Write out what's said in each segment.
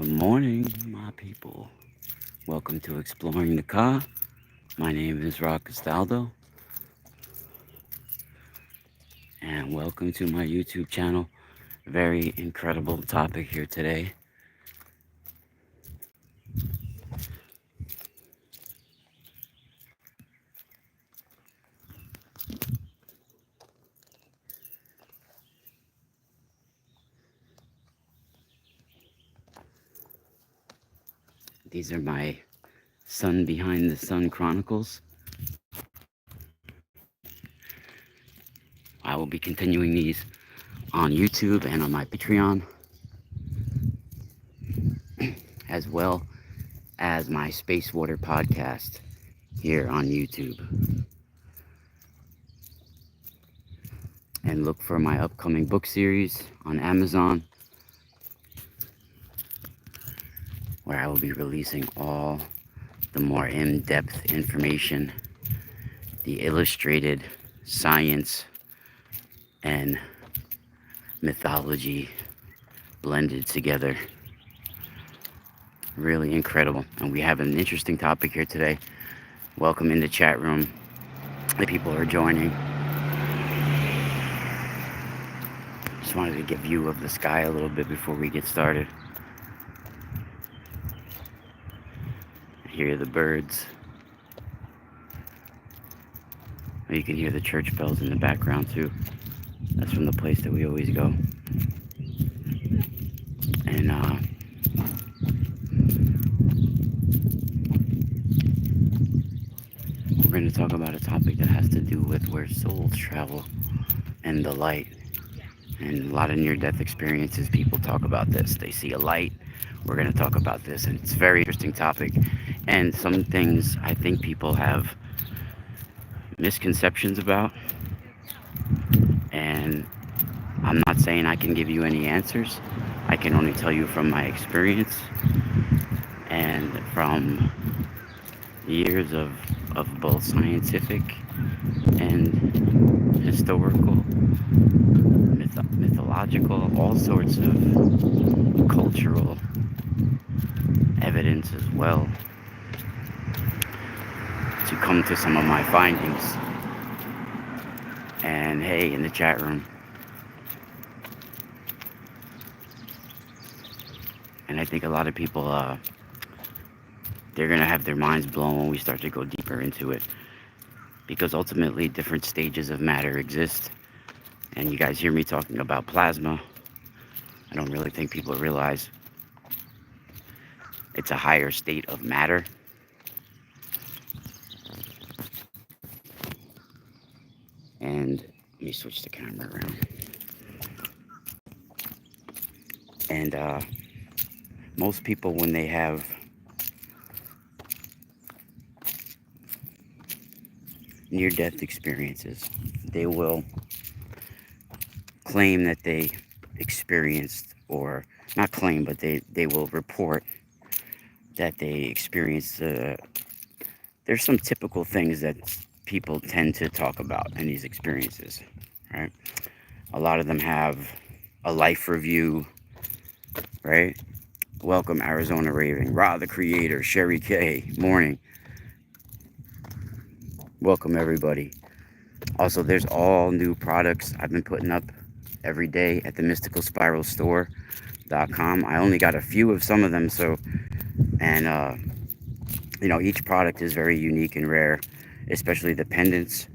Good morning, my people. Welcome to Exploring the Car. My name is Rock Castaldo, and welcome to my YouTube channel. Very incredible topic here today. These are my Sun Behind the Sun Chronicles. I will be continuing these on YouTube and on my Patreon, as well as my Space Water podcast here on YouTube. And look for my upcoming book series on Amazon, where I will be releasing all the more in-depth information, the illustrated science and mythology blended together. Really incredible. And we have an interesting topic here today. Welcome in the chat room. The people are joining. Just wanted to give view of the sky a little bit before we get started. Hear the birds. You can hear the church bells in the background too. That's from the place that we always go. And we're going to talk about a topic that has to do with where souls travel and the light. And a lot of near-death experiences, people talk about this. They see a light. We're going to talk about this, and it's a very interesting topic. And some things I think people have misconceptions about. And I'm not saying I can give you any answers. I can only tell you from my experience and from years of both scientific and historical, mythological, all sorts of cultural evidence as well, to come to some of my findings. And hey, in the chat room. And I think a lot of people, they're going to have their minds blown when we start to go deeper into it. Because ultimately, different stages of matter exist. And you guys hear me talking about plasma. I don't really think people realize it's a higher state of matter. And let me switch the camera around. And most people, when they have near-death experiences, they will claim that they experienced, or not claim, but they will report that they experienced. There's some typical things that people tend to talk about in these experiences, right? A lot of them have a life review, right? Welcome, Arizona Raving, Ra the Creator, Sherry K, morning. Welcome, everybody. Also, there's all new products I've been putting up every day at the mysticalspiralstore.com. I only got a few of some of them, so, and each product is very unique and rare, especially the pendants.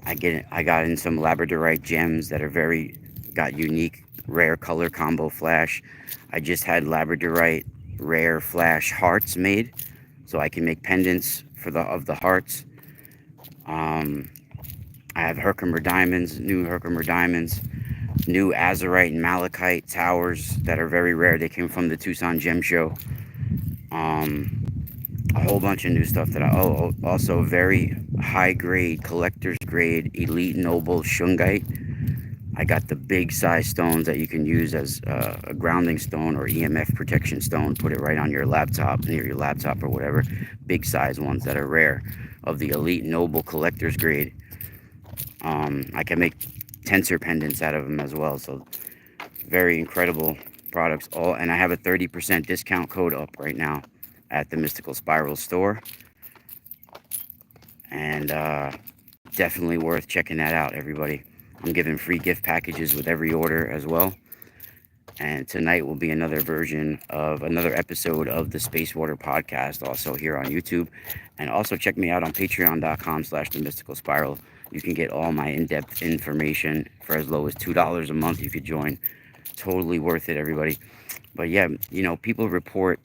I got in some labradorite gems that are got unique rare color combo flash. I just had labradorite rare flash hearts made, so I can make pendants of the hearts. I have Herkimer diamonds, new Herkimer diamonds, new azurite and malachite towers that are very rare. They came from the Tucson Gem Show. A whole bunch of new stuff that also very high grade, collector's grade, elite noble shungite. I got the big size stones that you can use as a grounding stone or EMF protection stone. Put it right on your laptop, near your laptop or whatever. Big size ones that are rare, of the elite noble collector's grade. I can make tensor pendants out of them as well. So very incredible products, all, and I have a 30% discount code up right now at the Mystical Spiral store, and definitely worth checking that out, everybody. I'm giving free gift packages with every order as well. And tonight will be another episode of the Space Water Podcast, also here on YouTube. And also check me out on patreon.com/the Mystical Spiral. You can get all my in-depth information for as low as $2 a month. You could join. Totally worth it, everybody. But yeah, people report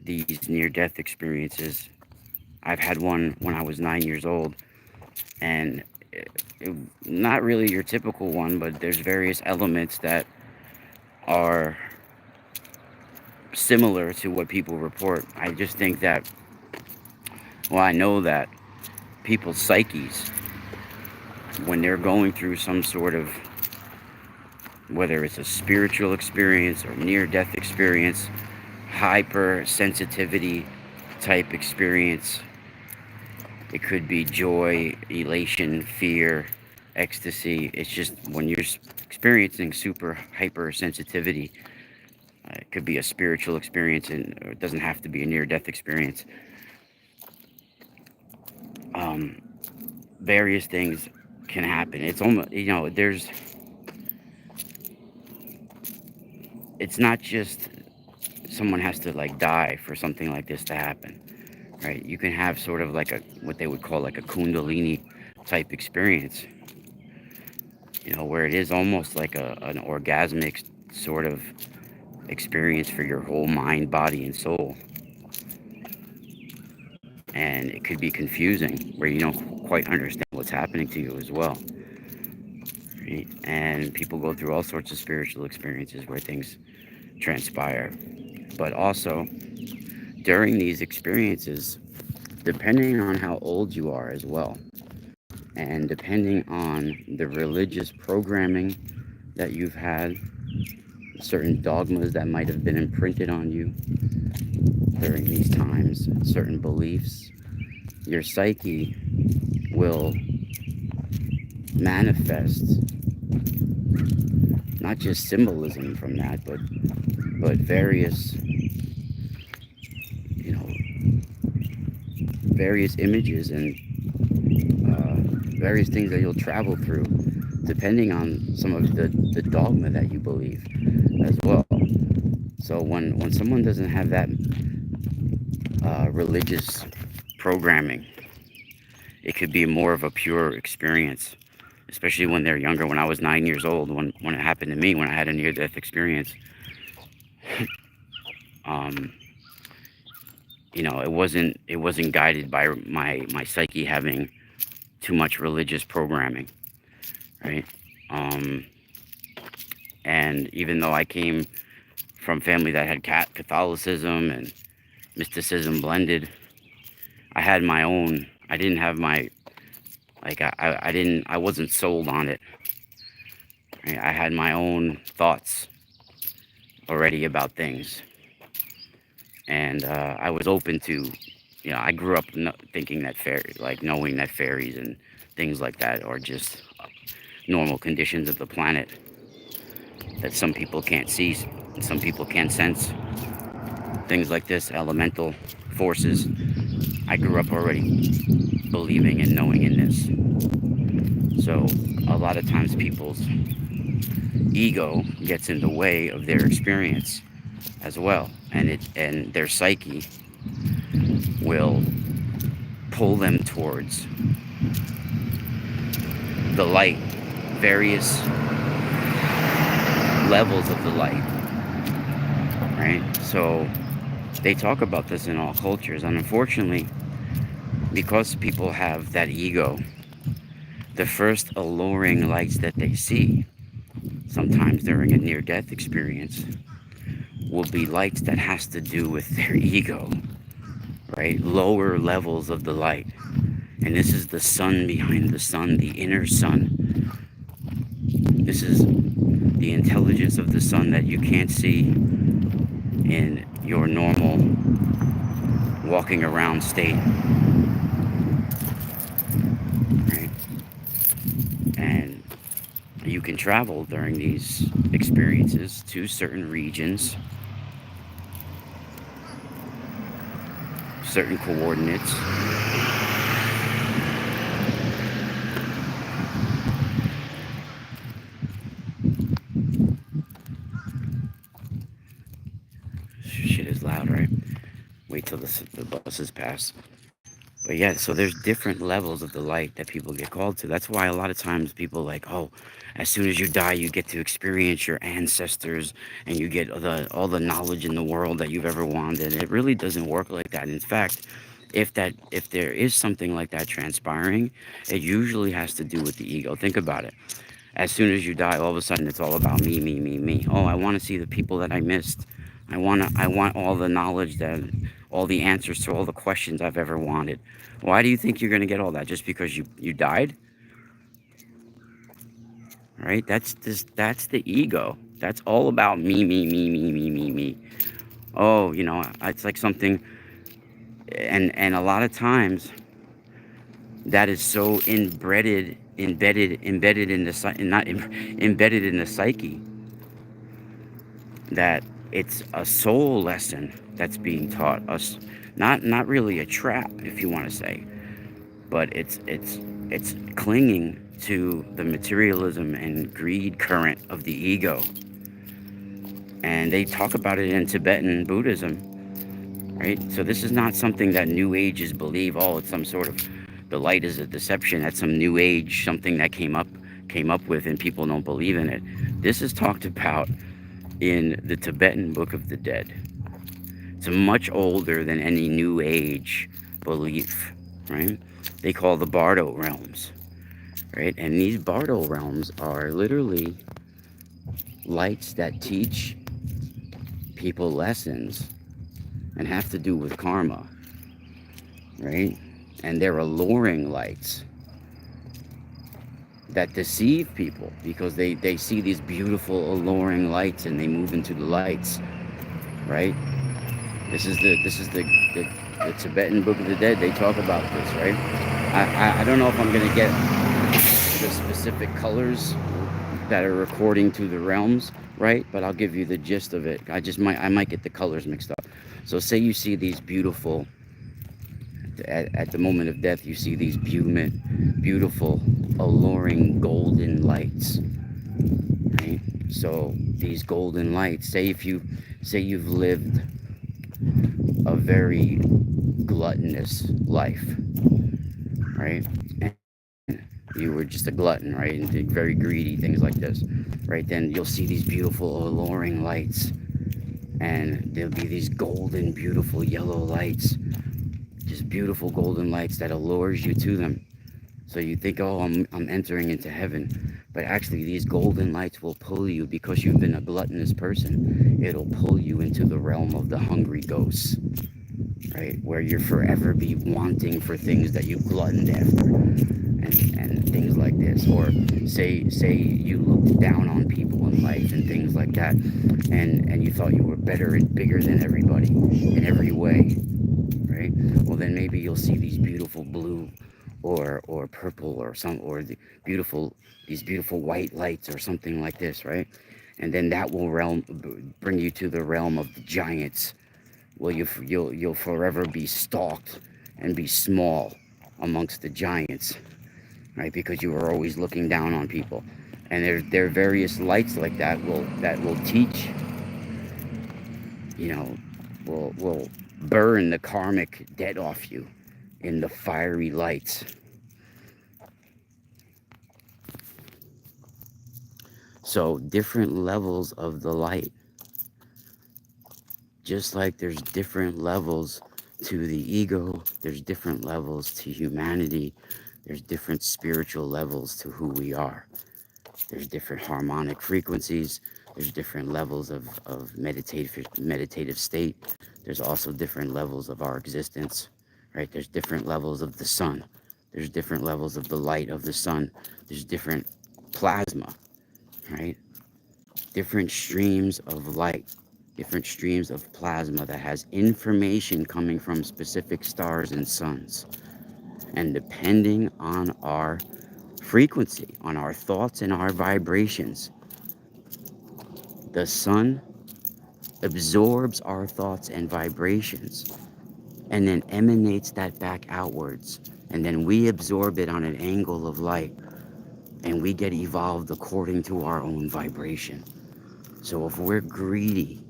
these near-death experiences. I've had one when I was 9 years old, and not really your typical one, but there's various elements that are similar to what people report. I just think that, well, I know that people's psyches, when they're going through some sort of, whether it's a spiritual experience or near-death experience, hypersensitivity type experience, it could be joy, elation, fear, ecstasy. It's just when you're experiencing super hypersensitivity, it could be a spiritual experience, and it doesn't have to be a near-death experience. Various things can happen. It's almost, it's not just someone has to like die for something like this to happen, right? You can have sort of like what they would call like a kundalini type experience, where it is almost like an orgasmic sort of experience for your whole mind, body, and soul. And it could be confusing, where you don't quite understand what's happening to you as well. Right? And people go through all sorts of spiritual experiences where things transpire. But also, during these experiences, depending on how old you are as well, and depending on the religious programming that you've had, certain dogmas that might have been imprinted on you during these times, certain beliefs, your psyche will manifest not just symbolism from that, but various various images and various things that you'll travel through, depending on some of the dogma that you believe as well. So when someone doesn't have that religious programming, it could be more of a pure experience, especially when they're younger. When I was 9 years old, when it happened to me, when I had a near-death experience, it wasn't guided by my psyche having too much religious programming, right? And even though I came from family that had Catholicism and mysticism blended, I had my own. I didn't have my, like, I wasn't sold on it. Right? I had my own thoughts already about things, and I was open to, I grew up thinking that knowing that fairies and things like that are just normal conditions of the planet that some people can't see, and some people can't sense. Things like this, elemental forces. I grew up already believing and knowing in this. So a lot of times people's ego gets in the way of their experience as well, and their psyche will pull them towards the light, various levels of the light, right? So they talk about this in all cultures, and unfortunately, because people have that ego, the first alluring lights that they see, sometimes during a near-death experience, will be lights that has to do with their ego, right? Lower levels of the light. And this is the sun behind the sun, the inner sun. This is the intelligence of the sun that you can't see in your normal walking around state, right? And you can travel during these experiences to certain regions, certain coordinates. Shit is loud, right? Wait till the buses pass. But yeah, so there's different levels of the light that people get called to. That's why a lot of times people like, oh, as soon as you die, you get to experience your ancestors and you get all the knowledge in the world that you've ever wanted. It really doesn't work like that. In fact, if there is something like that transpiring, it usually has to do with the ego. Think about it. As soon as you die, all of a sudden it's all about me, me, me, me. Oh, I want to see the people that I missed. I want all the knowledge that, all the answers to all the questions I've ever wanted. Why do you think you're going to get all that? Just because you died? Right? That's the ego. That's all about me, me, me, me, me, me, me. Oh, it's like something, and a lot of times that is so embedded in the not embedded in the psyche, that it's a soul lesson that's being taught us, not really a trap, if you want to say, but it's clinging to the materialism and greed current of the ego. And they talk about it in Tibetan Buddhism, right? So this is not something that New Ages believe. Oh, it's some sort of, the light is a deception. That's some New Age something that came up with, and people don't believe in it. This is talked about in the Tibetan Book of the Dead. It's much older than any New Age belief, right? They call the Bardo realms, right? And these Bardo realms are literally lights that teach people lessons and have to do with karma, right? And they're alluring lights that deceive people because they see these beautiful alluring lights and they move into the lights, right? This is the Tibetan Book of the Dead. They talk about this, right? I don't know if I'm gonna get the specific colors that are according to the realms, right? But I'll give you the gist of it. I might get the colors mixed up. So say you see these beautiful, at the moment of death, you see these beautiful, alluring golden lights, right? So these golden lights, say you've lived a very gluttonous life, right? And you were just a glutton, right? And very greedy, things like this, right? Then you'll see these beautiful, alluring lights, and there'll be these golden, beautiful yellow lights, just beautiful golden lights that allures you to them. So you think, oh, I'm entering into heaven. But actually, these golden lights will pull you, because you've been a gluttonous person. It'll pull you into the realm of the hungry ghosts, right? Where you'll forever be wanting for things that you've gluttoned after, and things like this. Or say you looked down on people in life and things like that, and you thought you were better and bigger than everybody in every way, right? Well, then maybe you'll see these beautiful blue or purple or these beautiful white lights or something like this, right? And then that will bring you to the realm of the giants. Well, you'll forever be stalked and be small amongst the giants, right? Because you were always looking down on people. And there are various lights like that will teach, you know, will burn the karmic debt off you in the fiery lights. So different levels of the light, just like there's different levels to the ego, there's different levels to humanity, there's different spiritual levels to who we are. There's different harmonic frequencies, there's different levels of meditative state. There's also different levels of our existence, right? There's different levels of the sun. There's different levels of the light of the sun. There's different plasma, right? Different streams of light, different streams of plasma that has information coming from specific stars and suns. And depending on our frequency, on our thoughts and our vibrations. The sun absorbs our thoughts and vibrations and then emanates that back outwards. And then we absorb it on an angle of light and we get evolved according to our own vibration. So if we're greedy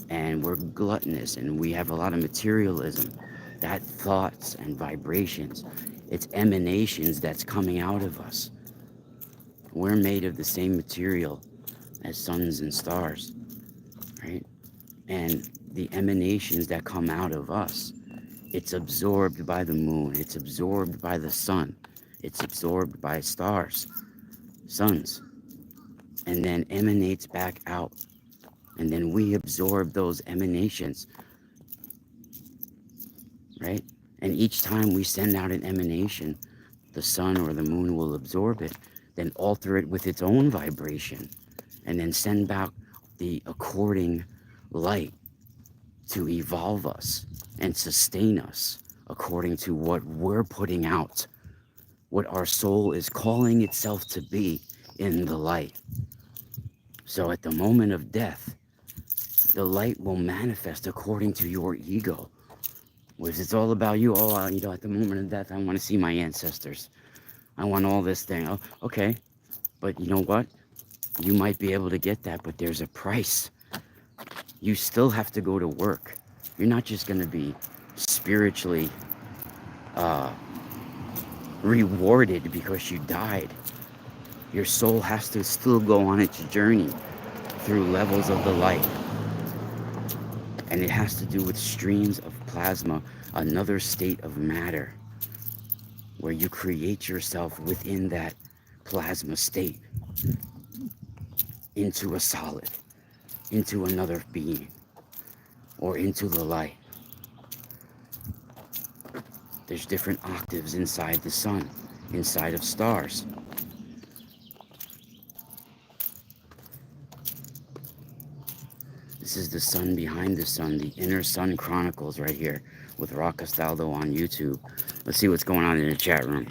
and we're gluttonous and we have a lot of materialism, that thoughts and vibrations, it's emanations that's coming out of us. We're made of the same material as suns and stars, right? And the emanations that come out of us, it's absorbed by the moon, it's absorbed by the sun, it's absorbed by stars, suns, and then emanates back out. And then we absorb those emanations, right? And each time we send out an emanation, the sun or the moon will absorb it, then alter it with its own vibration, and then send back the according light to evolve us and sustain us according to what we're putting out, what our soul is calling itself to be in the light. So at the moment of death, the light will manifest according to your ego. Whereas it's all about you. Oh, at the moment of death, I want to see my ancestors. I want all this thing. Oh, okay. But you know what? You might be able to get that, but there's a price. You still have to go to work. You're not just going to be spiritually rewarded because you died. Your soul has to still go on its journey through levels of the light. And it has to do with streams of plasma, another state of matter, where you create yourself within that plasma state into a solid, into another being, or into the light. There's different octaves inside the sun, inside of stars. This is the sun behind the sun, the Inner Sun Chronicles right here with Rock Castaldo on YouTube. Let's see what's going on in the chat room.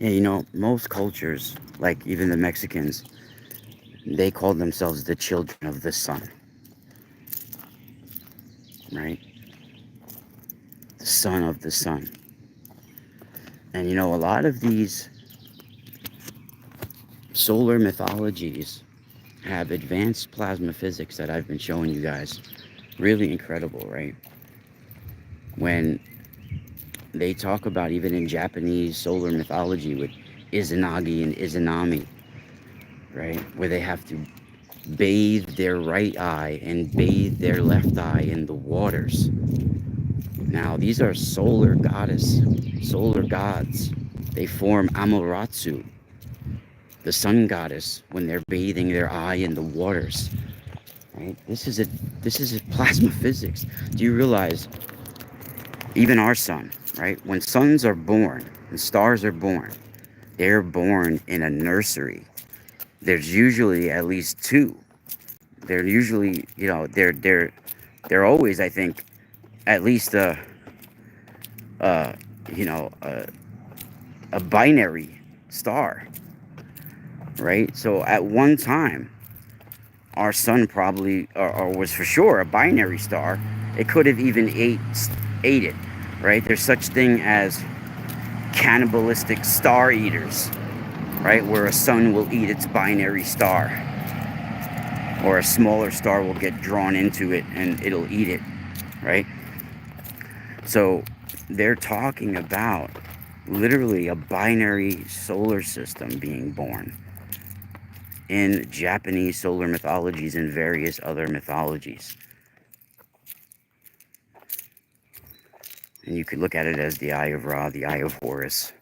Yeah, most cultures, like even the Mexicans, they call themselves the children of the sun, right? The son of the sun. And a lot of these solar mythologies have advanced plasma physics that I've been showing you guys. Really incredible, right? When they talk about, even in Japanese solar mythology with Izanagi and Izanami, right? Where they have to bathe their right eye and bathe their left eye in the waters. Now, these are solar gods. They form Amaterasu, the sun goddess, when they're bathing their eye in the waters. Right? This is a plasma physics. Do you realize even our sun, right? When suns are born and stars are born, they're born in a nursery. There's usually at least two. They're usually, they're always, I think, at least a binary star, right? So at one time, our sun probably, or was for sure a binary star. It could have even ate it, right? There's such thing as cannibalistic star eaters, right? Where a sun will eat its binary star, or a smaller star will get drawn into it and it'll eat it, right? So they're talking about literally a binary solar system being born in Japanese solar mythologies and various other mythologies. And you could look at it as the Eye of Ra, the Eye of Horus.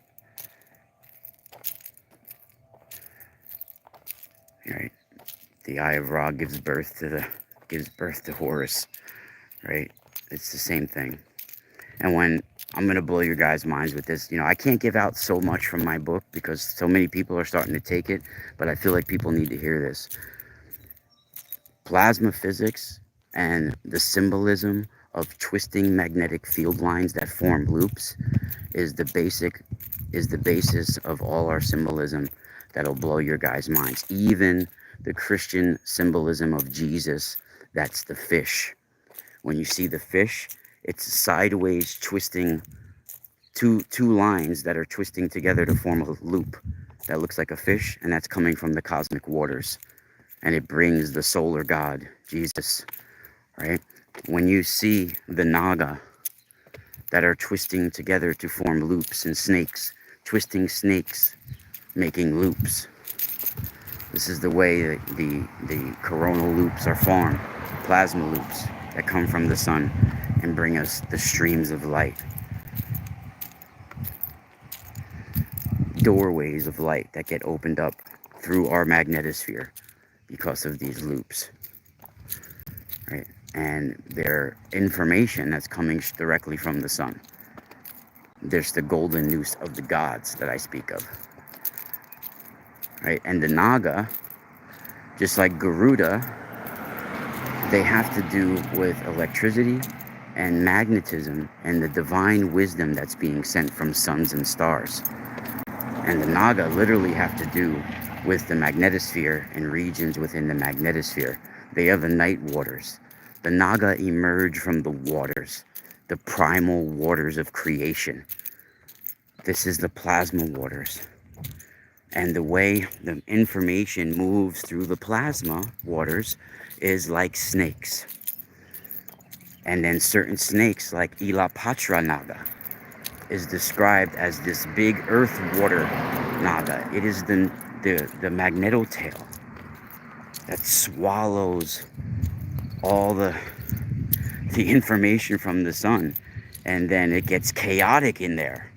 Right? The Eye of Ra gives birth to Horus, right? It's the same thing. And when I'm going to blow your guys' minds with this, I can't give out so much from my book because so many people are starting to take it, but I feel like people need to hear this. Plasma physics and the symbolism of twisting magnetic field lines that form loops is the basis of all our symbolism that'll blow your guys' minds. Even the Christian symbolism of Jesus, that's the fish. When you see the fish, it's sideways twisting two lines that are twisting together to form a loop that looks like a fish, and that's coming from the cosmic waters. And it brings the solar god, Jesus, right? When you see the Naga that are twisting together to form loops, and snakes, twisting snakes, making loops. This is the way the coronal loops are formed, plasma loops that come from the sun and bring us the streams of light. Doorways of light that get opened up through our magnetosphere because of these loops, right? And their information that's coming directly from the sun. There's the golden noose of the gods that I speak of, right? And the Naga, just like Garuda, they have to do with electricity and magnetism and the divine wisdom that's being sent from suns and stars. And the Naga literally have to do with the magnetosphere and regions within the magnetosphere. They are the night waters. The Naga emerge from the waters, the primal waters of creation. This is the plasma waters. And the way the information moves through the plasma waters is like snakes. And then certain snakes, like Ilapatra Naga, is described as this big earth water Naga. It is the magnetotail that swallows all the information from the sun, and then it gets chaotic in there,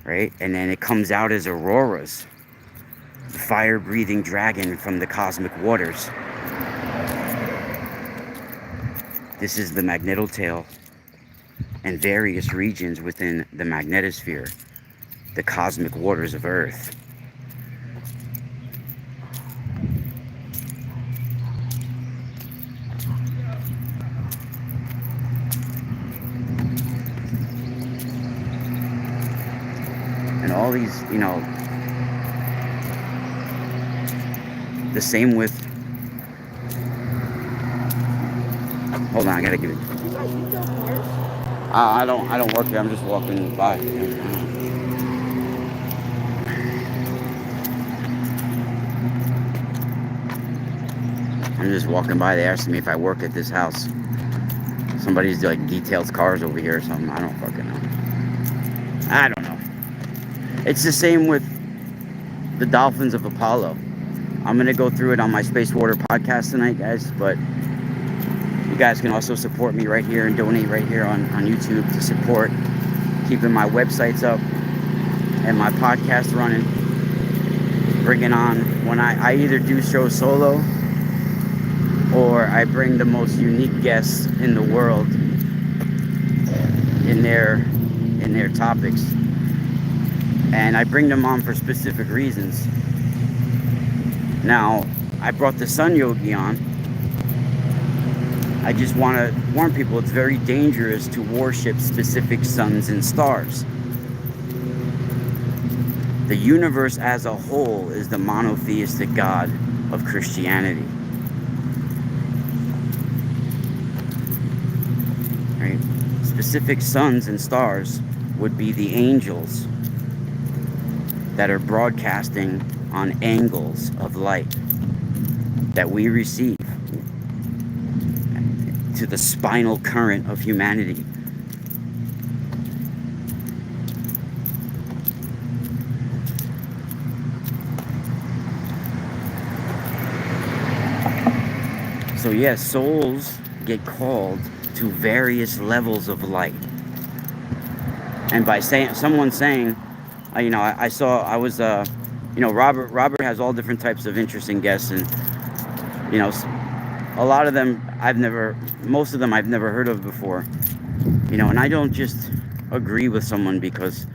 right? And then it comes out as auroras, the fire-breathing dragon from the cosmic waters. This is the magnetotail and various regions within the magnetosphere, the cosmic waters of Earth. And all these, the same with, hold on, I gotta give it. You guys eat those cars? I don't work here. I'm just walking by. I'm just walking by. They asked me if I work at this house. Somebody's like details cars over here or something. I don't fucking know. I don't know. It's the same with the Dolphins of Apollo. I'm gonna go through it on my Space Water podcast tonight, guys. But you guys can also support me right here and donate right here on YouTube to support keeping my websites up and my podcast running. Bringing on when I either do shows solo or I bring the most unique guests in the world in their topics, and I bring them on for specific reasons. Now, I brought the Sun Yogi on. I just want to warn people, it's very dangerous to worship specific suns and stars. The universe as a whole is the monotheistic God of Christianity. Right? Specific suns and stars would be the angels that are broadcasting on angles of light that we receive to the spinal current of humanity. So yes, souls get called to various levels of light. And by saying, someone saying, Robert has all different types of interesting guests, and a lot of them most of them I've never heard of before, and I don't just agree with someone because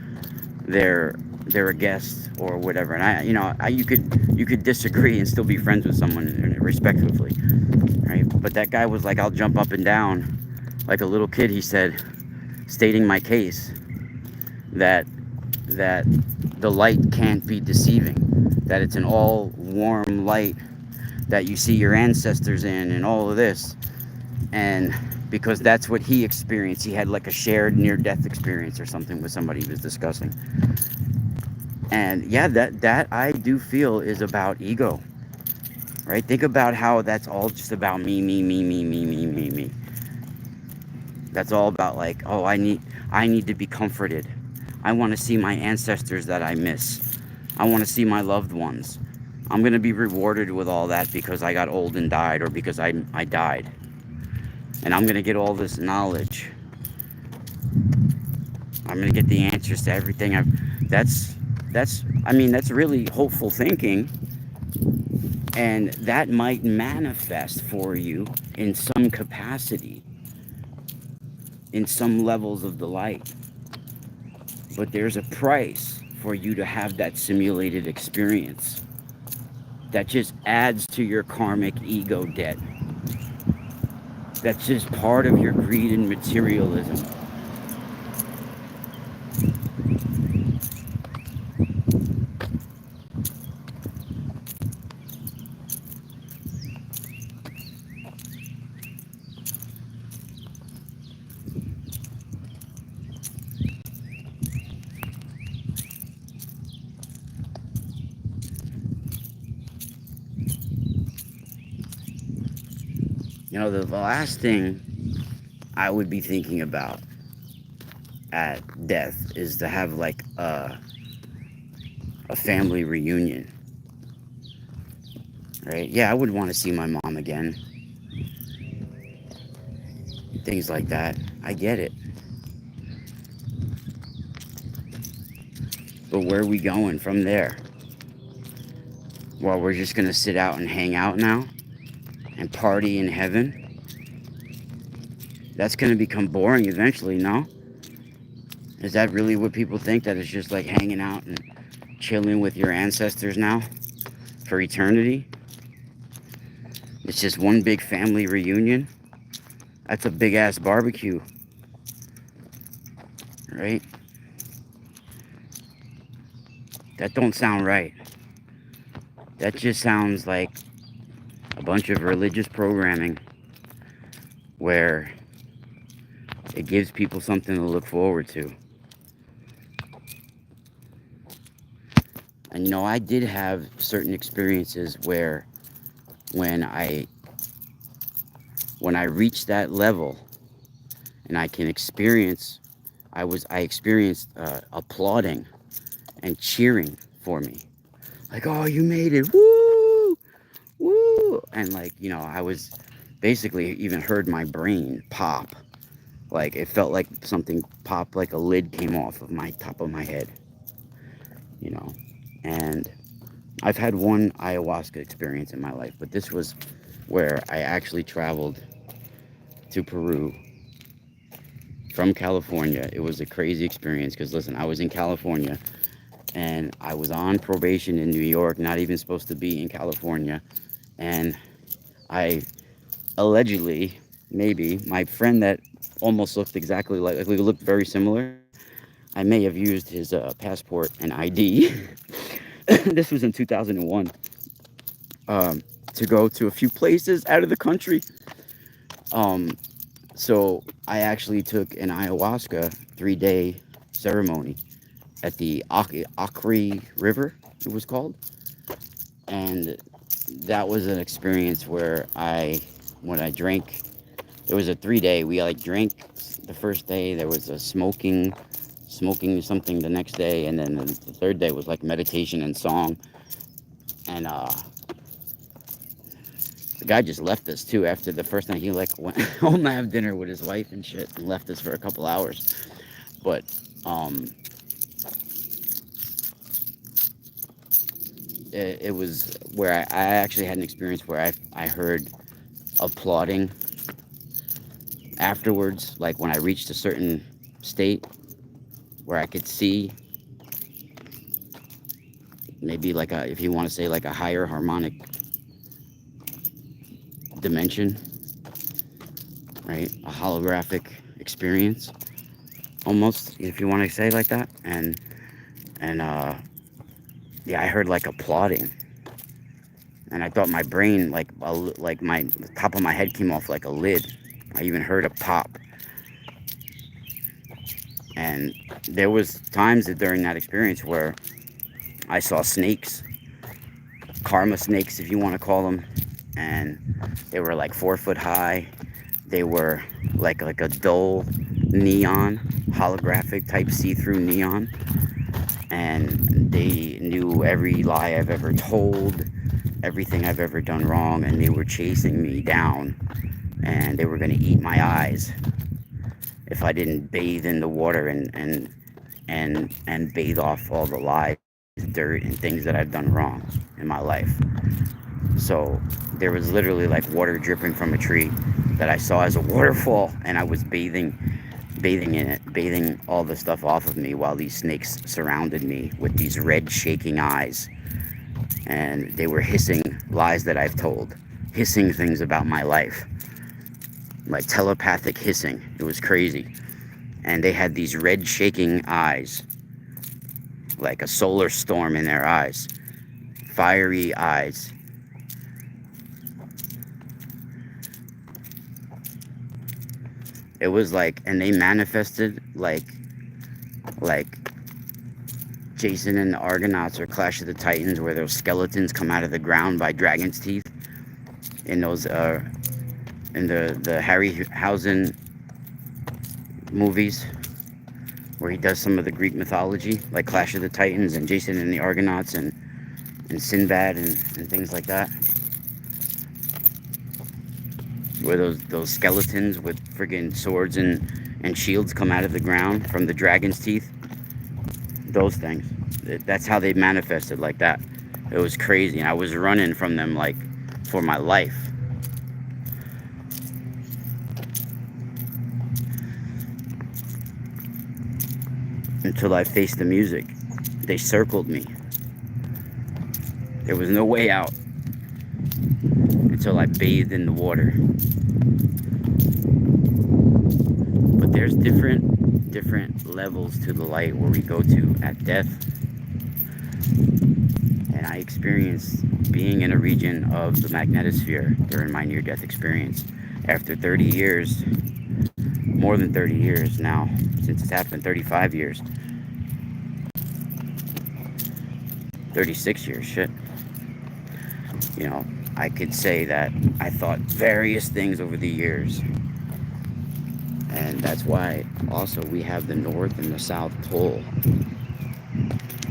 they're a guest or whatever. And you could disagree and still be friends with someone respectfully. right? But that guy was like, I'll jump up and down like a little kid, he said, stating my case that that the light can't be deceiving, that it's an all warm light that you see your ancestors in and all of this. And because that's what he experienced, he had like a shared near death experience or something with somebody he was discussing. And yeah, that I do feel is about ego, right? Think about how that's all just about me, me, me, me, me, me, me, me. That's all about like, oh, I need to be comforted. I want to see my ancestors that I miss. I want to see my loved ones. I'm going to be rewarded with all that because I got old and died, or because I died. And I'm going to get all this knowledge. I'm going to get the answers to everything that's really hopeful thinking, and that might manifest for you in some capacity, in some levels of the light. But there's a price for you to have that simulated experience that just adds to your karmic ego debt. That's just part of your greed and materialism. The last thing I would be thinking about at death is to have like a family reunion, right? Yeah, I would want to see my mom again. Things like that. I get it. But where are we going from there? Well, we're just going to sit out and hang out now and party in heaven? That's going to become boring eventually, no? Is that really what people think? That it's just like hanging out and chilling with your ancestors now for eternity? It's just one big family reunion? That's a big ass barbecue, right? That don't sound right. That just sounds like a bunch of religious programming where it gives people something to look forward to. And I did have certain experiences where when I reached that level and I can experience, I experienced applauding and cheering for me, like, oh, you made it, woo, woo, and like, I was basically even heard my brain pop, like it felt like something popped, like a lid came off of my top of my head, and I've had one ayahuasca experience in my life, but this was where I actually traveled to Peru from California. It was a crazy experience because, listen, I was in California and I was on probation in New York, not even supposed to be in California. And I allegedly, maybe, my friend that almost looked exactly like we looked very similar, I may have used his passport and ID. This was in 2001. To go to a few places out of the country. So I actually took an ayahuasca 3-day ceremony at the Acre River, it was called. And that was an experience where when I drank, it was a 3-day, we like drank the first day, there was a smoking something the next day, and then the third day was like meditation and song. And the guy just left us too after the first night. He like went home to have dinner with his wife and shit and left us for a couple hours. But it was where I actually had an experience where I heard applauding afterwards, like when I reached a certain state where I could see maybe like if you want to say like a higher harmonic dimension, right? A holographic experience, almost, if you want to say like that. And yeah, I heard like applauding, and I thought my brain, like my the top of my head came off like a lid. I even heard a pop, and there was times that during that experience where I saw snakes, karma snakes, if you want to call them, and they were like 4 foot high. They were like a dull neon, holographic type see-through neon, and they knew every lie I've ever told, everything I've ever done wrong, and they were chasing me down, and they were going to eat my eyes if I didn't bathe in the water and bathe off all the lies, dirt, and things that I've done wrong in my life. So there was literally like water dripping from a tree that I saw as a waterfall, and I was bathing in it, bathing all the stuff off of me while these snakes surrounded me with these red shaking eyes, and they were hissing lies that I've told, hissing things about my life, like telepathic hissing. It was crazy. And they had these red shaking eyes, like a solar storm in their eyes, fiery eyes. It was like, and they manifested like Jason and the Argonauts or Clash of the Titans, where those skeletons come out of the ground by dragons' teeth. In those in the Harryhausen movies, where he does some of the Greek mythology, like Clash of the Titans and Jason and the Argonauts and Sinbad and things like that, where those skeletons with friggin' swords and shields come out of the ground from the dragon's teeth. Those things. That's how they manifested like that. It was crazy, and I was running from them like for my life. Until I faced the music. They circled me. There was no way out until I bathed in the water. But there's different levels to the light where we go to at death. And I experienced being in a region of the magnetosphere during my near-death experience. After 30 years, more than 30 years now, since it's happened, 35 years. 36 years, shit. You know, I could say that I thought various things over the years. And that's why also we have the North and the South Pole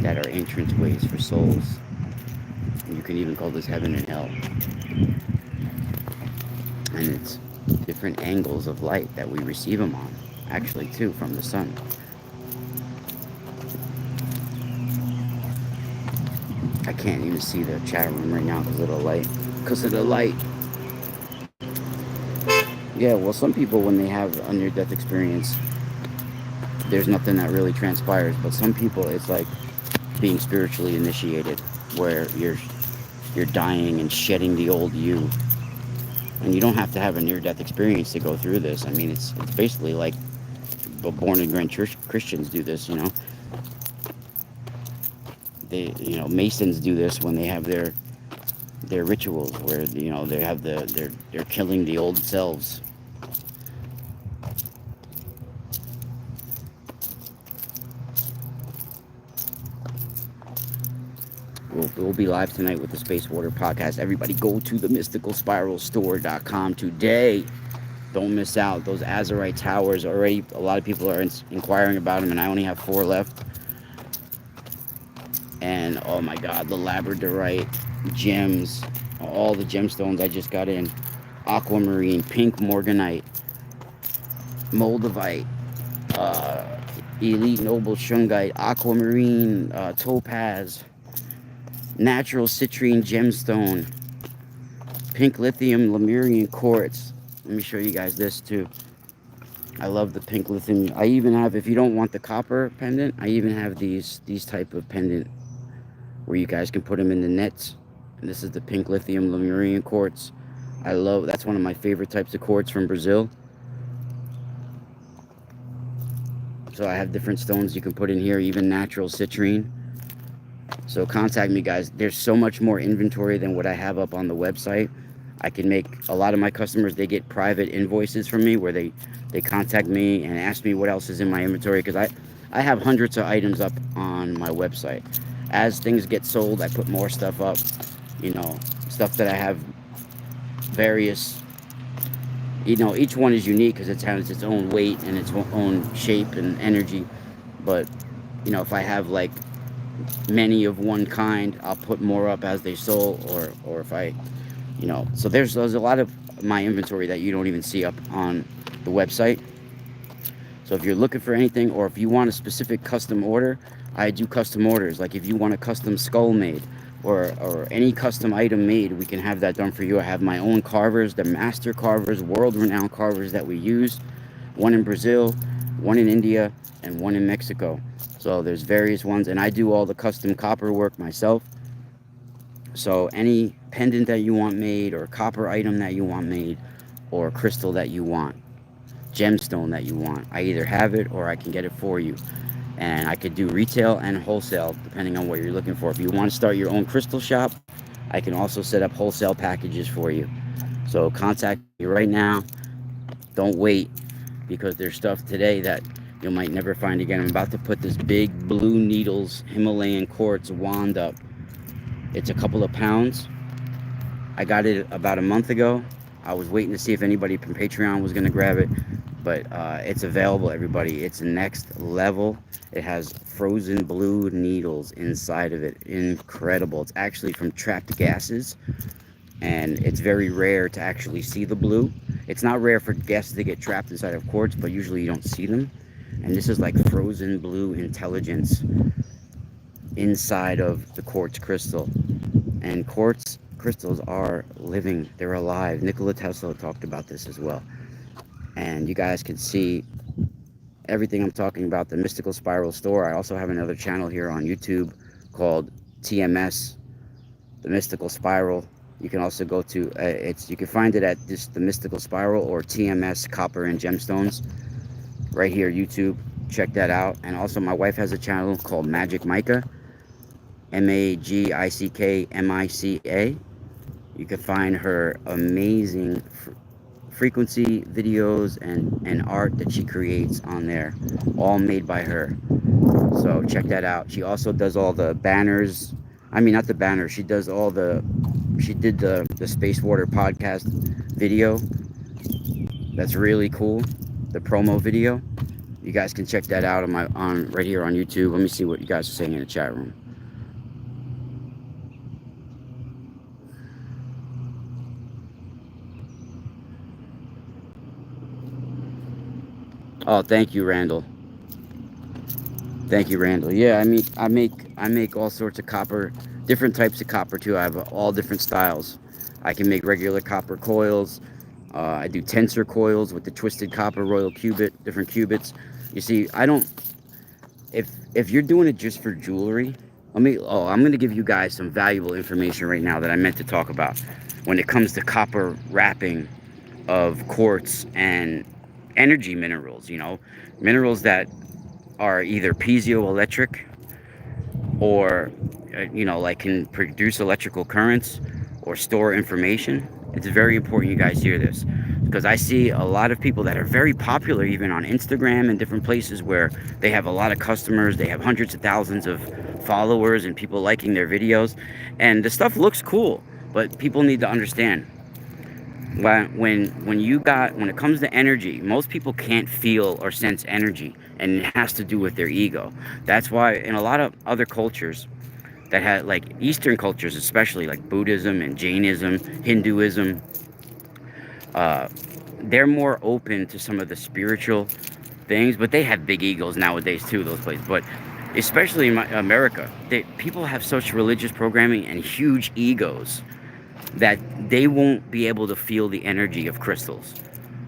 that are entranceways for souls. And you can even call this heaven and hell. And it's different angles of light that we receive them on, actually, too, from the sun. I can't even see the chat room right now because of the light. Yeah, well, some people, when they have a near-death experience, there's nothing that really transpires. But some people, it's like being spiritually initiated, where you're dying and shedding the old you. And you don't have to have a near-death experience to go through this. I mean, it's basically like born-again Christians do this, you know. Masons do this when they have their rituals, where they have they're killing the old selves. We'll be live tonight with the Space Water Podcast. Everybody go to the mysticalspiralstore.com today. Don't miss out. Those Azurite towers, already a lot of people are inquiring about them, and I only have 4 left. And oh my god, the labradorite gems, all the gemstones I just got in. Aquamarine, pink morganite, moldavite, elite noble shungite, aquamarine, topaz, natural citrine gemstone, pink lithium Lemurian quartz. Let me show you guys this too. I love the pink lithium. I even have, if you don't want the copper pendant, I even have these type of pendant where you guys can put them in the nets. And this is the pink lithium Lemurian quartz. That's one of my favorite types of quartz from Brazil. So I have different stones you can put in here, even natural citrine. So contact me, guys. There's so much more inventory than what I have up on the website. I can make a lot of my customers, they get private invoices from me where they contact me and ask me what else is in my inventory, because I have hundreds of items up on my website. As things get sold, I put more stuff up, you know, stuff that I have various, each one is unique because it has its own weight and its own shape and energy. But, if I have like many of one kind, I'll put more up as they sold, or if I, so there's a lot of my inventory that you don't even see up on the website. So if you're looking for anything, or if you want a specific custom order, I do custom orders. Like if you want a custom skull made, or any custom item made, we can have that done for you. I have my own carvers, the master carvers, world-renowned carvers that we use. One in Brazil, one in India, and one in Mexico. So there's various ones, and I do all the custom copper work myself. So any pendant that you want made, or copper item that you want made, or crystal that you want, gemstone that you want, I either have it or I can get it for you. And I could do retail and wholesale depending on what you're looking for. If you want to start your own crystal shop, I can also set up wholesale packages for you. So contact me right now. Don't wait, because there's stuff today that you might never find again. I'm about to put this big blue needles Himalayan quartz wand up. It's a couple of pounds. I got it about a month ago. I was waiting to see if anybody from Patreon was going to grab it, but it's available, everybody. It's next level. It has frozen blue needles inside of it. Incredible. It's actually from trapped gases, and it's very rare to actually see the blue. It's not rare for gases to get trapped inside of quartz, but usually you don't see them. And this is like frozen blue intelligence inside of the quartz crystal. And quartz crystals are living, they're alive. Nikola Tesla talked about this as well. And you guys can see everything I'm talking about, the Mystical Spiral store. I also have another channel here on YouTube called TMS, the Mystical Spiral. You can also go to you can find it at the Mystical Spiral, or TMS Copper and Gemstones, right here, YouTube. Check that out. And also my wife has a channel called Magic Mica, MAGICKMICA. You can find her amazing frequency videos and art that she creates on there, all made by her. So check that out. She also does all the banners. I mean, not the banners. She did the Space Water podcast video. That's really cool. The promo video. You guys can check that out on right here on YouTube. Let me see what you guys are saying in the chat room. Oh, thank you, Randall. Thank you, Randall. Yeah, I mean, I make all sorts of copper, different types of copper too. I have all different styles. I can make regular copper coils. I do tensor coils with the twisted copper royal cubit, different cubits. You see, I don't. If you're doing it just for jewelry, I'm going to give you guys some valuable information right now that I meant to talk about when it comes to copper wrapping of quartz and energy minerals. Minerals that are either piezoelectric, or like can produce electrical currents or store information. It's very important you guys hear this, because I see a lot of people that are very popular even on Instagram and different places where they have a lot of customers, they have hundreds of thousands of followers and people liking their videos, and the stuff looks cool, but people need to understand, when it comes to energy, most people can't feel or sense energy, and it has to do with their ego. That's why in a lot of other cultures that had, like Eastern cultures, especially like Buddhism and Jainism, Hinduism, they're more open to some of the spiritual things, but they have big egos nowadays too, those places. But especially in America, people have such religious programming and huge egos that they won't be able to feel the energy of crystals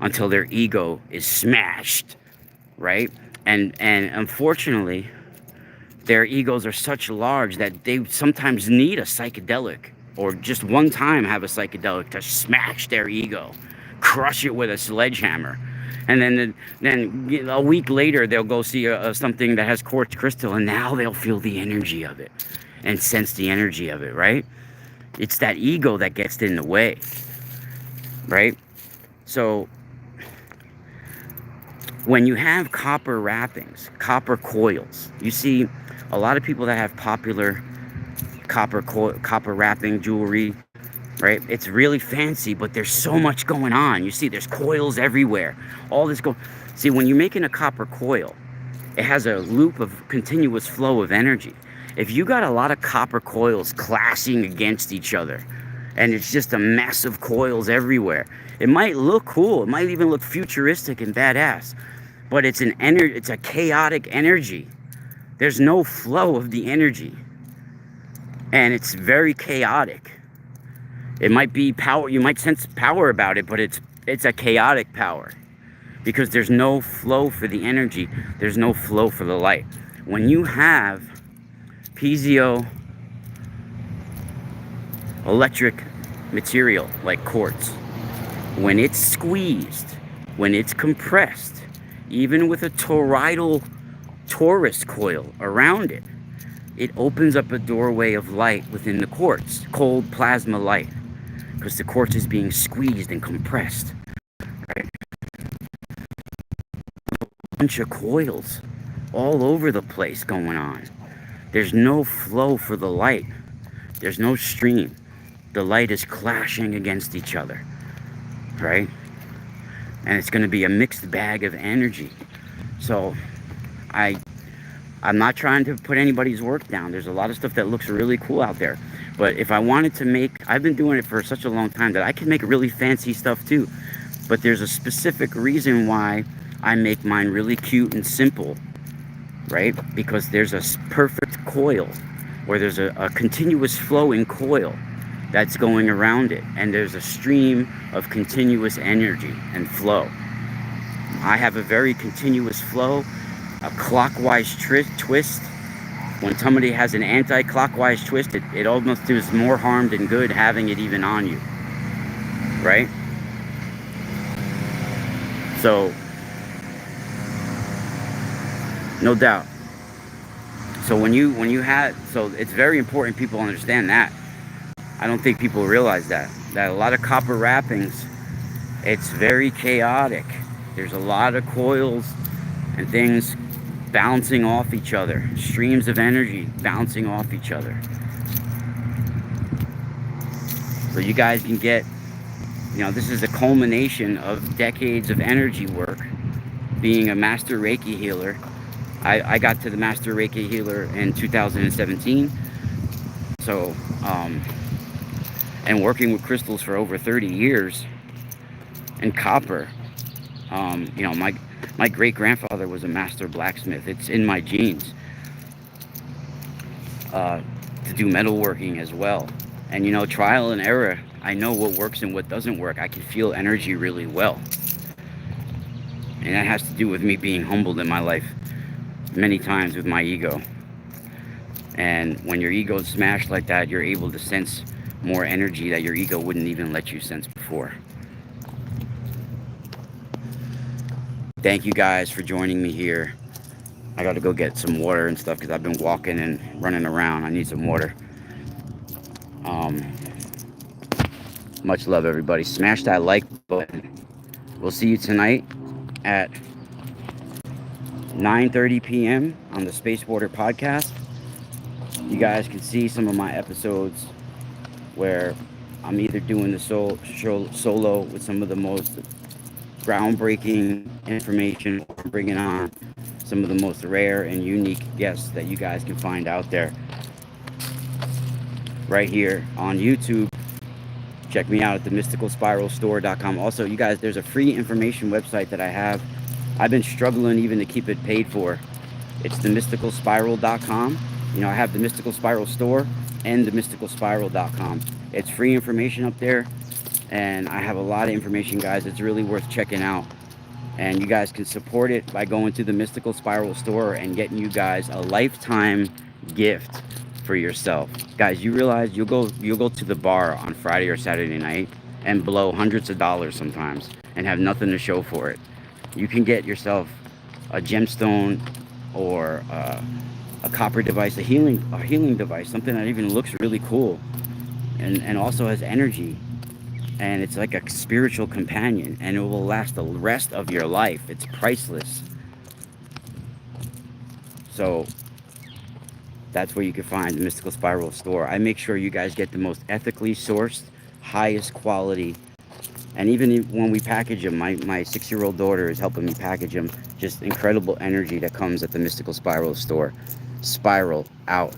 until their ego is smashed, right? And unfortunately, their egos are such large that they sometimes need a psychedelic or just one time have a psychedelic to smash their ego, crush it with a sledgehammer. And then a week later, they'll go see something that has quartz crystal, and now they'll feel the energy of it and sense the energy of it, right? It's that ego that gets in the way, right? So when you have copper wrappings, copper coils, you see a lot of people that have popular copper wrapping jewelry, right? It's really fancy, but there's so much going on. You see, there's coils everywhere. All this See, when you're making a copper coil, it has a loop of continuous flow of energy. If you got a lot of copper coils clashing against each other, and it's just a mess of coils everywhere, it might look cool. It might even look futuristic and badass, but it's it's a chaotic energy. There's no flow of the energy, and it's very chaotic. It might be power, you might sense power about it, but it's a chaotic power because there's no flow for the energy. There's no flow for the light. When you have piezo electric material like quartz, when it's squeezed, when it's compressed, even with a toroidal torus coil around it, it opens up a doorway of light within the quartz, cold plasma light, because the quartz is being squeezed and compressed. Right? A bunch of coils all over the place going on. There's no flow for the light. There's no stream. The light is clashing against each other, right? And it's going to be a mixed bag of energy. So I'm not trying to put anybody's work down. There's a lot of stuff that looks really cool out there. But if I wanted to I've been doing it for such a long time that I can make really fancy stuff too. But there's a specific reason why I make mine really cute and simple, right? Because there's a perfect coil, where there's a continuous flowing coil that's going around it. And there's a stream of continuous energy and flow. I have a very continuous flow, a clockwise twist. When somebody has an anti-clockwise twist, it almost does more harm than good having it even on you, right? So, no doubt. So so it's very important people understand that. I don't think people realize that a lot of copper wrappings, it's very chaotic. There's a lot of coils and things bouncing off each other, streams of energy bouncing off each other. So you guys can get, this is a culmination of decades of energy work. Being a master Reiki healer, I got to the master Reiki healer in 2017. So, and working with crystals for over 30 years, and copper. My great-grandfather was a master blacksmith. It's in my genes to do metalworking as well. And trial and error, I know what works and what doesn't work. I can feel energy really well. And that has to do with me being humbled in my life many times with my ego. And when your ego is smashed like that, you're able to sense more energy that your ego wouldn't even let you sense before. Thank you guys for joining me here. I got to go get some water and stuff because I've been walking and running around. I need some water. Much love, everybody. Smash that like button. We'll see you tonight at 9:30 p.m. on the Space Water Podcast. You guys can see some of my episodes where I'm either doing the solo with some of the most groundbreaking information, or bringing on some of the most rare and unique guests that you guys can find out there. Right here on YouTube. Check me out at themysticalspiralstore.com. Also, you guys, there's a free information website that I have. I've been struggling even to keep it paid for. It's themysticalspiral.com. I have the Mystical Spiral Store and themysticalspiral.com. It's free information up there, and I have a lot of information, guys. It's really worth checking out. And you guys can support it by going to the Mystical Spiral Store and getting you guys a lifetime gift for yourself. Guys, you realize you'll go to the bar on Friday or Saturday night and blow hundreds of dollars sometimes and have nothing to show for it. You can get yourself a gemstone or a copper device, a healing device, something that even looks really cool and also has energy, and it's like a spiritual companion, and it will last the rest of your life. It's priceless. So that's where you can find the Mystical Spiral store. I make sure you guys get the most ethically sourced, highest quality, and even when we package them, my 6-year-old daughter is helping me package them. Just incredible energy that comes at the Mystical Spiral store. Spiral out.